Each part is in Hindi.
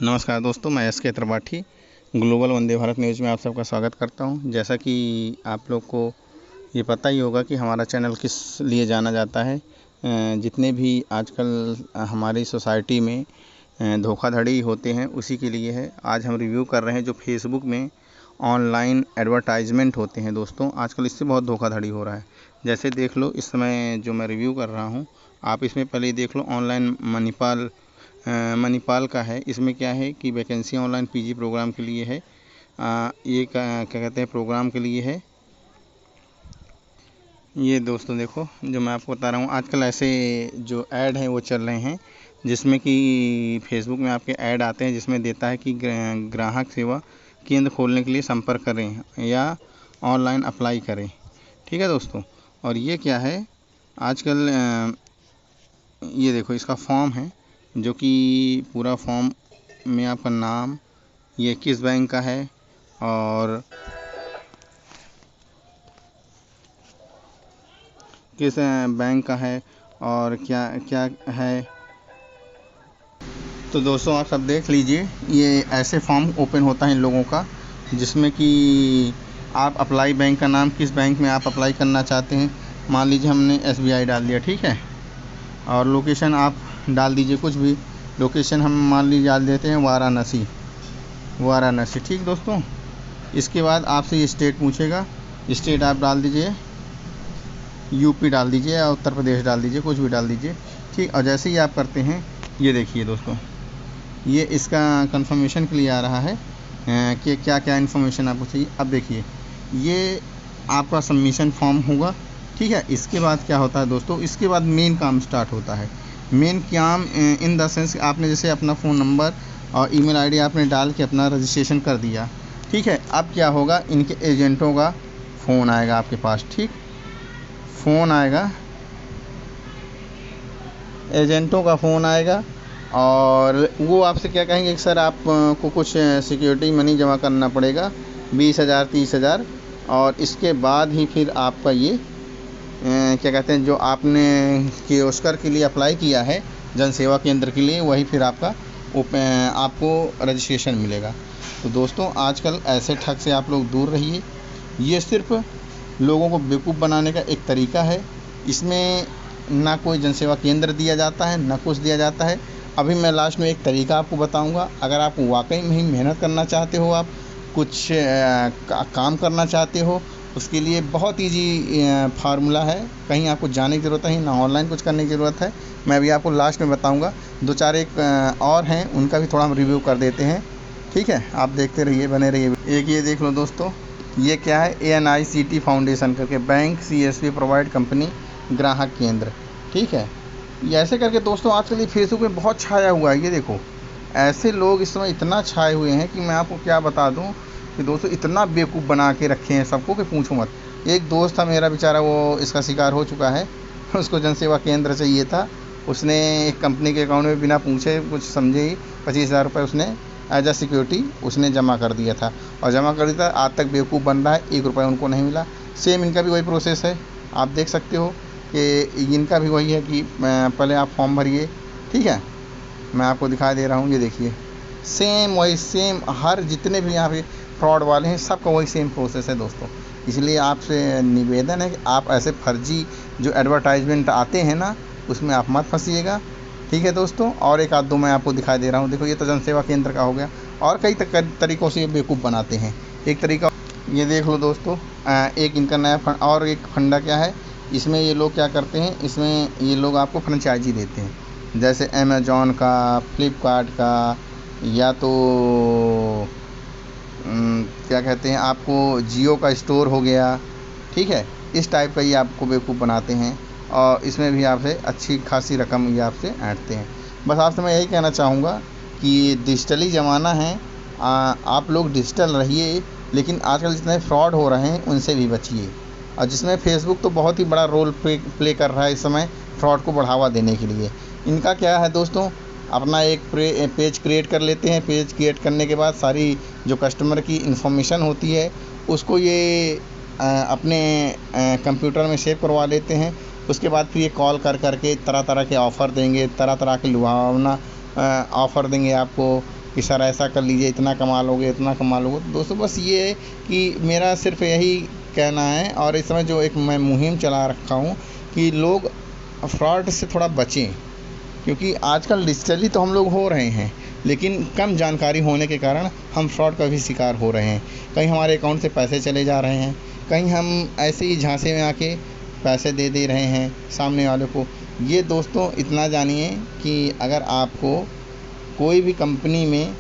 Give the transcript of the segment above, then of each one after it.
नमस्कार दोस्तों, मैं एस के त्रिपाठी ग्लोबल वंदे भारत न्यूज़ में आप सबका स्वागत करता हूं। जैसा कि आप लोग को ये पता ही होगा कि हमारा चैनल किस लिए जाना जाता है। जितने भी आजकल हमारी सोसाइटी में धोखाधड़ी होते हैं उसी के लिए है। आज हम रिव्यू कर रहे हैं जो फेसबुक में ऑनलाइन एडवर्टाइजमेंट होते हैं। दोस्तों, आजकल इससे बहुत धोखाधड़ी हो रहा है। जैसे देख लो, इस समय जो मैं रिव्यू कर रहा हूँ, आप इसमें पहले देख लो। ऑनलाइन मणिपाल का है। इसमें क्या है कि वैकेंसी ऑनलाइन पीजी प्रोग्राम के लिए है। ये क्या कहते हैं, प्रोग्राम के लिए है ये। दोस्तों देखो, जो मैं आपको बता रहा हूँ, आजकल ऐसे जो ऐड हैं वो चल रहे हैं जिसमें कि फेसबुक में आपके ऐड आते हैं जिसमें देता है कि ग्राहक सेवा केंद्र खोलने के लिए संपर्क करें या ऑनलाइन अप्लाई करें। ठीक है दोस्तों, और ये क्या है आजकल, ये देखो इसका फॉर्म है, जो कि पूरा फॉर्म में आपका नाम, ये किस बैंक का है और किस बैंक का है और क्या क्या है। तो दोस्तों आप सब देख लीजिए, ये ऐसे फॉर्म ओपन होता है इन लोगों का जिसमें कि आप अप्लाई बैंक का नाम, किस बैंक में आप अप्लाई करना चाहते हैं। मान लीजिए हमने SBI डाल दिया, ठीक है, और लोकेशन आप डाल दीजिए कुछ भी। लोकेशन हम मान लीजिए डाल देते हैं वाराणसी। ठीक दोस्तों, इसके बाद आपसे ये स्टेट पूछेगा। स्टेट आप डाल दीजिए, यूपी डाल दीजिए या उत्तर प्रदेश डाल दीजिए, कुछ भी डाल दीजिए। ठीक, और जैसे ही आप करते हैं, ये देखिए दोस्तों, ये इसका कंफर्मेशन के लिए आ रहा है कि क्या क्या इन्फॉर्मेशन आपको चाहिए। अब देखिए, ये आपका सबमिशन फॉर्म होगा। ठीक है, इसके बाद क्या होता है दोस्तों, इसके बाद मेन काम स्टार्ट होता है। मेन काम इन द सेंस, आपने जैसे अपना फ़ोन नंबर और ईमेल आईडी आपने डाल के अपना रजिस्ट्रेशन कर दिया। ठीक है, अब क्या होगा, इनके एजेंटों का फ़ोन आएगा आपके पास। ठीक, फ़ोन आएगा, एजेंटों का फ़ोन आएगा और वो आपसे क्या कहेंगे कि सर आपको कुछ सिक्योरिटी मनी जमा करना पड़ेगा, 20,000 30,000, और इसके बाद ही फिर आपका ये क्या कहते हैं, जो आपने कियोस्कर के लिए अप्लाई किया है, जन सेवा केंद्र के लिए, वही फिर आपको रजिस्ट्रेशन मिलेगा। तो दोस्तों, आजकल ऐसे ठग से आप लोग दूर रहिए। ये सिर्फ लोगों को बेवकूफ़ बनाने का एक तरीका है। इसमें ना कोई जन सेवा केंद्र दिया जाता है, ना कुछ दिया जाता है। अभी मैं लास्ट में एक तरीका आपको बताऊंगा। अगर आप वाकई में ही मेहनत करना चाहते हो, आप कुछ काम करना चाहते हो, उसके लिए बहुत ईजी फार्मूला है। कहीं आपको जाने की ज़रूरत है ना, ऑनलाइन कुछ करने की ज़रूरत है। मैं अभी आपको लास्ट में बताऊंगा। दो चार एक और हैं, उनका भी थोड़ा हम रिव्यू कर देते हैं। ठीक है, आप देखते रहिए, बने रहिए। एक ये देख लो दोस्तों, ये क्या है, ANICT फाउंडेशन करके, बैंक CSP प्रोवाइड कंपनी ग्राहक केंद्र। ठीक है, ये ऐसे करके दोस्तों आजकल ये फेसबुक में बहुत छाया हुआ है। ये देखो, ऐसे लोग इस समय इतना छाए हुए हैं कि मैं आपको क्या बता दूं कि दोस्तों इतना बेवकूफ़ बना के रखे हैं सबको कि पूछो मत। एक दोस्त था मेरा, बेचारा वो इसका शिकार हो चुका है। उसको जन सेवा केंद्र चाहिए था। उसने एक कंपनी के अकाउंट में बिना पूछे कुछ समझे ही 25,000 रुपये उसने एज अ सिक्योरिटी उसने जमा कर दिया था, और जमा कर दिया था। आज तक बेवकूफ़ बन रहा है, 1 रुपये उनको नहीं मिला। सेम इनका भी वही प्रोसेस है। आप देख सकते हो कि इनका भी वही है कि पहले आप फॉर्म भरिए। ठीक है, मैं आपको दिखा दे रहा हूँ, ये देखिए, सेम वही, सेम हर जितने भी यहाँ पे फ्रॉड वाले हैं सबका वही सेम प्रोसेस है दोस्तों। इसलिए आपसे निवेदन है कि आप ऐसे फर्जी जो एडवर्टाइजमेंट आते हैं ना, उसमें आप मत फंसिएगा। ठीक है दोस्तों, और एक आध दो मैं आपको दिखा दे रहा हूँ। देखो, ये तो जन सेवा केंद्र का हो गया, और कई तरीक़ों से ये बेवकूफ़ बनाते हैं। एक तरीका ये देख लो दोस्तों, एक इनका नया फंड, और एक फंडा क्या है, इसमें ये लोग क्या करते हैं, इसमें ये लोग आपको फ्रेंचाइजी देते हैं। जैसे अमेज़ॉन का, फ्लिपकार्ट का, या तो क्या कहते हैं, आपको जियो का स्टोर हो गया। ठीक है, इस टाइप का ये आपको बेवकूफ़ बनाते हैं, और इसमें भी आपसे अच्छी खासी रकम ये आपसे ऐंठते हैं। बस आपसे मैं यही कहना चाहूँगा कि डिजिटली ज़माना है, आप लोग डिजिटल रहिए, लेकिन आजकल जितने फ्रॉड हो रहे हैं उनसे भी बचिए। और जिसमें फेसबुक तो बहुत ही बड़ा रोल प्ले कर रहा है इस समय फ्रॉड को बढ़ावा देने के लिए। इनका क्या है दोस्तों, अपना एक पेज क्रिएट कर लेते हैं। पेज क्रिएट करने के बाद सारी जो कस्टमर की इन्फॉर्मेशन होती है उसको ये अपने कंप्यूटर में सेव करवा लेते हैं। उसके बाद फिर ये कॉल कर के तरह तरह के ऑफ़र देंगे, तरह तरह के लुभावना ऑफ़र देंगे आपको, कि सर ऐसा कर लीजिए, इतना कमा लोगे, इतना कमा लोगे। तो दोस्तों बस ये है कि मेरा सिर्फ यही कहना है, और इस समय जो एक मैं मुहिम चला रखा हूँ कि लोग फ्रॉड से थोड़ा बचें, क्योंकि आजकल डिजिटली तो हम लोग हो रहे हैं, लेकिन कम जानकारी होने के कारण हम फ्रॉड का भी शिकार हो रहे हैं। कहीं हमारे अकाउंट से पैसे चले जा रहे हैं, कहीं हम ऐसे ही झांसे में आके पैसे दे दे रहे हैं सामने वाले को। ये दोस्तों इतना जानिए कि अगर आपको कोई भी कंपनी में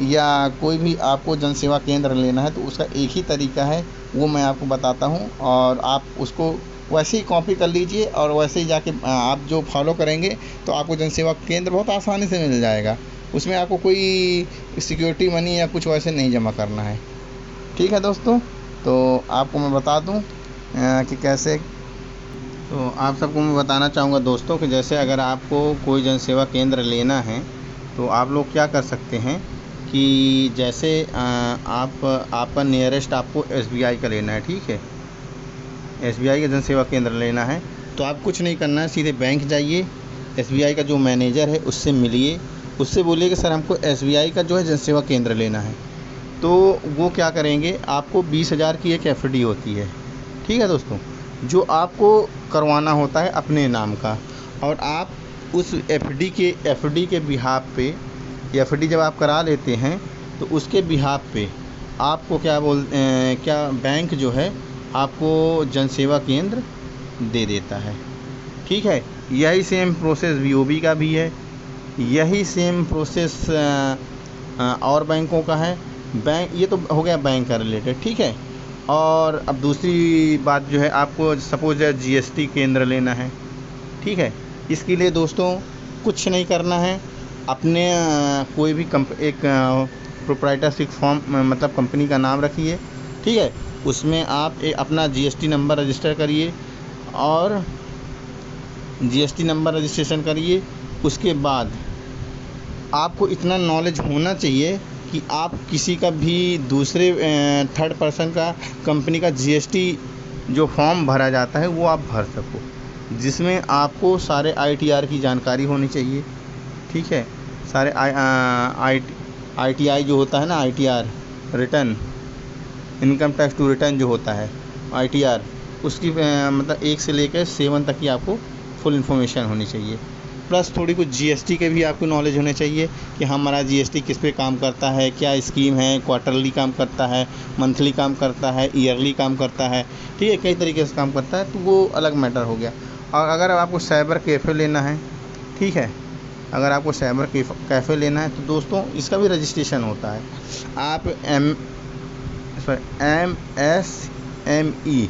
या कोई भी आपको जन सेवा केंद्र लेना है तो उसका एक ही तरीका है, वो मैं आपको बताता हूँ, और आप उसको वैसे ही कॉपी कर लीजिए और वैसे ही जाके आप जो फॉलो करेंगे तो आपको जन सेवा केंद्र बहुत आसानी से मिल जाएगा। उसमें आपको कोई सिक्योरिटी मनी या कुछ वैसे नहीं जमा करना है। ठीक है दोस्तों, तो आपको मैं बता दूं कि कैसे। तो आप सबको मैं बताना चाहूँगा दोस्तों कि जैसे अगर आपको कोई जन सेवा केंद्र लेना है तो आप लोग क्या कर सकते हैं कि जैसे आपका नियरेस्ट आपको SBI का लेना है, ठीक है, SBI का जन सेवा केंद्र लेना है तो आप कुछ नहीं करना है, सीधे बैंक जाइए, SBI का जो मैनेजर है उससे मिलिए, उससे बोलिए कि सर हमको SBI का जो है जन सेवा केंद्र लेना है। तो वो क्या करेंगे, आपको 20,000 की एक FD होती है, ठीक है दोस्तों, जो आपको करवाना होता है अपने नाम का, और आप उस FD के बिहाफ पे, FD जब आप करा लेते हैं तो उसके बिहाफ पे आपको क्या बैंक जो है आपको जन सेवा केंद्र दे देता है, ठीक है। यही सेम प्रोसेस BOB का भी है, यही सेम प्रोसेस और बैंकों का है। बैंक, ये तो हो गया बैंक का रिलेटेड, ठीक है। और अब दूसरी बात जो है, आपको सपोज है GST केंद्र लेना है, ठीक है। इसके लिए दोस्तों कुछ नहीं करना है, अपने कोई भी एक प्रोप्राइटरशिप फॉर्म, मतलब कंपनी का नाम रखिए, ठीक है। उसमें आप अपना GST नंबर रजिस्टर करिए और GST नंबर रजिस्ट्रेशन करिए। उसके बाद आपको इतना नॉलेज होना चाहिए कि आप किसी का भी दूसरे थर्ड पर्सन का कंपनी का GST जो फॉर्म भरा जाता है वो आप भर सको, जिसमें आपको सारे ITR की जानकारी होनी चाहिए, ठीक है। सारे ITI जो होता है ना, ITR return, income tax to return जो होता है ITR, उसकी मतलब 1 से लेकर 7 तक की आपको फुल इन्फॉर्मेशन होनी चाहिए। प्लस थोड़ी कुछ GST के भी आपको नॉलेज होने चाहिए कि हमारा GST किस पे काम करता है, क्या स्कीम है, क्वार्टरली काम करता है, मंथली काम करता है, ईयरली काम करता है, ठीक है, कई तरीके से काम करता है, तो वो अलग मैटर हो गया। और अगर आपको साइबर कैफ़े लेना है, ठीक है, अगर आपको साइबर कैफ़े लेना है तो दोस्तों इसका भी रजिस्ट्रेशन होता है। आप MSME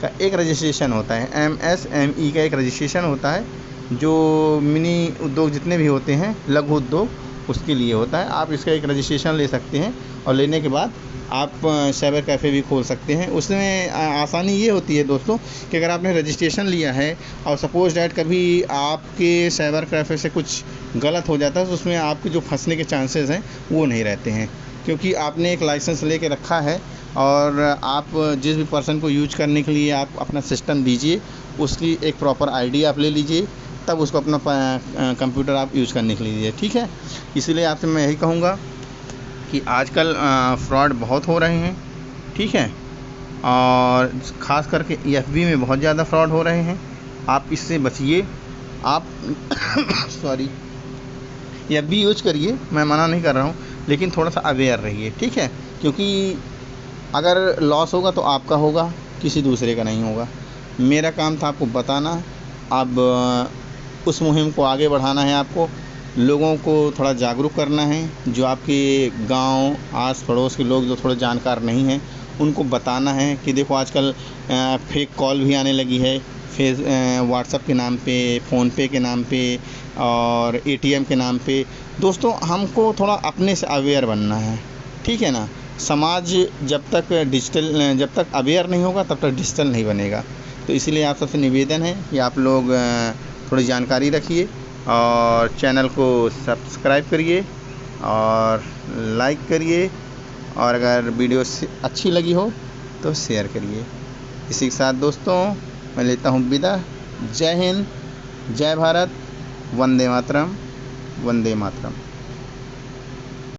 का एक रजिस्ट्रेशन होता है, MSME का एक रजिस्ट्रेशन होता है, जो मिनी उद्योग जितने भी होते हैं, लघु उद्योग, उसके लिए होता है। आप इसका एक रजिस्ट्रेशन ले सकते हैं और लेने के बाद आप साइबर कैफ़े भी खोल सकते हैं। उसमें आसानी ये होती है दोस्तों कि अगर आपने रजिस्ट्रेशन लिया है और सपोज डैट कभी आपके साइबर कैफ़े से कुछ गलत हो जाता है तो उसमें आपके जो फंसने के चांसेस हैं वो नहीं रहते हैं, क्योंकि आपने एक लाइसेंस लेके रखा है और आप जिस भी पर्सन को यूज करने के लिए आप अपना सिस्टम दीजिए, उसकी एक प्रॉपर ID आप ले लीजिए, तब उसको अपना कंप्यूटर आप यूज़ करने के लिए दीजिए, ठीक है। इसीलिए आपसे मैं यही कहूँगा कि आजकल फ्रॉड बहुत हो रहे हैं, ठीक है, और ख़ास करके FB में बहुत ज़्यादा फ्रॉड हो रहे हैं। आप इससे बचिए, आप सॉरी, FB यूज करिए, मैं मना नहीं कर रहा हूँ, लेकिन थोड़ा सा अवेयर रहिए, ठीक है, क्योंकि अगर लॉस होगा तो आपका होगा, किसी दूसरे का नहीं होगा। मेरा काम था आपको बताना, अब उस मुहिम को आगे बढ़ाना है, आपको लोगों को थोड़ा जागरूक करना है। जो आपके गांव आस पड़ोस के लोग जो थोड़े जानकार नहीं हैं उनको बताना है कि देखो आजकल फेक कॉल भी आने लगी है, व्हाट्सएप के नाम पे, फ़ोनपे के नाम पे और ATM के नाम पे। दोस्तों हमको थोड़ा अपने से अवेयर बनना है, ठीक है ना। समाज जब तक अवेयर नहीं होगा तब तक डिजिटल नहीं बनेगा। तो इसीलिए आप सबसे निवेदन है कि आप लोग थोड़ी जानकारी रखिए और चैनल को सब्सक्राइब करिए और लाइक करिए, और अगर वीडियो अच्छी लगी हो तो शेयर करिए। इसी के साथ दोस्तों मैं लेता हूँ विदा। जय हिंद, जय भारत, वंदे मातरम, वंदे मातरम।